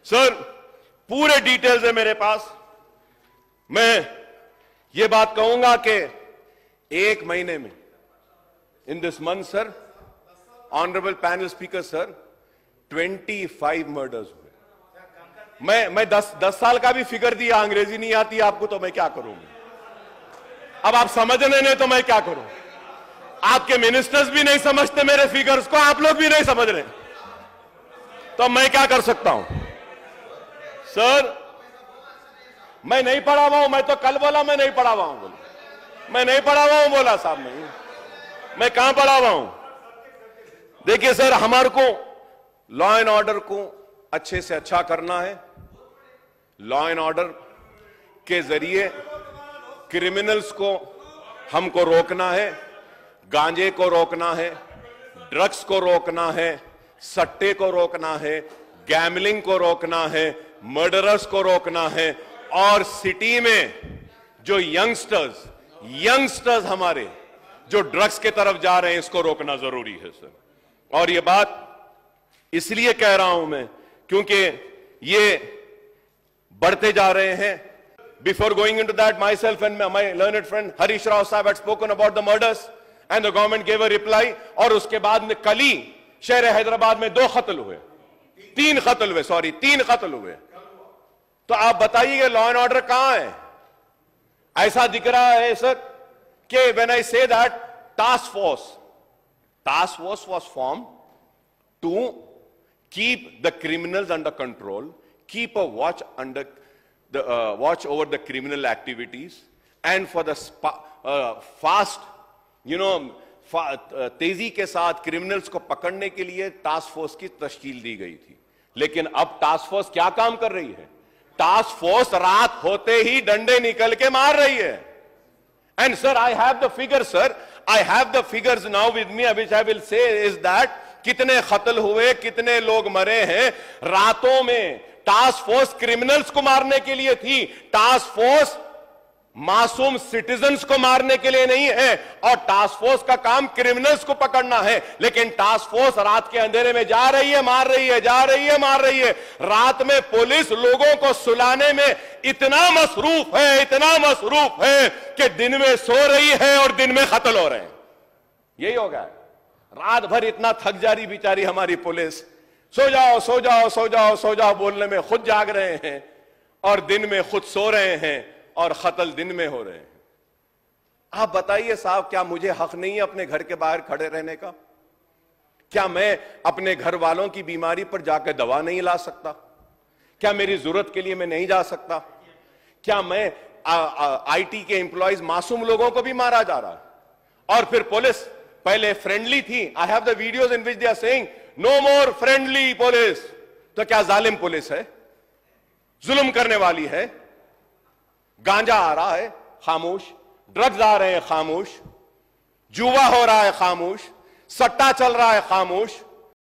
Sir पूरे details है मेरे पास। मैं ये बात कहूंगा कि एक महीने में, in this month sir, honourable panel speaker sir, 25 murders हुए। मैं 10 साल का भी फिगर दिया, अंग्रेजी नहीं आती आपको तो मैं क्या करूंगा। अब आप समझने नहीं तो मैं क्या करूं। आपके मिनिस्टर्स भी नहीं समझते मेरे फिगर्स को, आप लोग भी नहीं समझ रहे, तो मैं क्या कर सकता हूं। सर मैं नहीं पढ़ा हुआ हूं, मैं तो कल बोला मैं नहीं पढ़ा हुआ हूं, बोला मैं नहीं पढ़ा हुआ हूं, बोला साहब नहीं, मैं कहां पढ़ा हुआ हूं। देखिए सर, हमारे को लॉ एंड ऑर्डर को अच्छे से अच्छा करना है। लॉ एंड ऑर्डर के जरिए क्रिमिनल्स को हमको रोकना है, गांजे को रोकना है, ड्रग्स को रोकना है, सट्टे को रोकना है, गैमलिंग को रोकना है, मर्डरर्स को रोकना है, और सिटी में जो यंगस्टर्स हमारे जो ड्रग्स के तरफ जा रहे हैं, इसको रोकना जरूरी है सर। और ये बात इसलिए कह रहा हूं मैं क्योंकि ये बढ़ते जा रहे हैं। Before going into that, myself and my learned friend Harish Rao Sahab had spoken about the murders and the government gave a reply। और उसके बाद में कल ही शहर हैदराबाद में 2 कत्ल हुए, 3 कत्ल हुए। तो आप बताइए लॉ एंड ऑर्डर कहां है। ऐसा दिख रहा है सर कि when I say that task force was formed to keep the criminals under control, keep a watch over the criminal activities, and for the fast, तेजी के साथ क्रिमिनल्स को पकड़ने के लिए टास्क फोर्स की तश्कील दी गई थी। लेकिन अब टास्क फोर्स क्या काम कर रही है? टास्क फोर्स रात होते ही डंडे निकल के मार रही है। And sir I have the figure, sir I have the figures now with me, which I will say is that कितने कत्ल हुए, कितने लोग मरे हैं। रातों में टास्क फोर्स क्रिमिनल्स को मारने के लिए थी, टास्क फोर्स मासूम सिटीजन्स को मारने के लिए नहीं है। और टास्क फोर्स का काम क्रिमिनल्स को पकड़ना है, लेकिन टास्क फोर्स रात के अंधेरे में जा रही है, मार रही है, जा रही है, मार रही है। रात में पुलिस लोगों को सुलाने में इतना मसरूफ है कि दिन में सो रही है और दिन में कत्ल हो रहे हैं। यही होगा, रात भर इतना थक जा रही बेचारी हमारी पुलिस, सो जाओ सो जाओ सो जाओ सो जाओ बोलने में खुद जाग रहे हैं और दिन में खुद सो रहे हैं और कत्ल दिन में हो रहे हैं। आप बताइए साहब, क्या मुझे हक नहीं है अपने घर के बाहर खड़े रहने का? क्या मैं अपने घर वालों की बीमारी पर जाकर दवा नहीं ला सकता? क्या मेरी जरूरत के लिए मैं नहीं जा सकता? क्या मैं आईटी के एम्प्लॉयज, मासूम लोगों को भी मारा जा रहा है और फिर पुलिस पहले फ्रेंडली थी। I have the videos in which they are saying no more friendly police. तो क्या जालिम पुलिस है? जुल्म करने वाली है? गांजा आ रहा है खामोश, ड्रग्स आ रहे हैं खामोश, जुआ हो रहा है खामोश, सट्टा चल रहा है खामोश,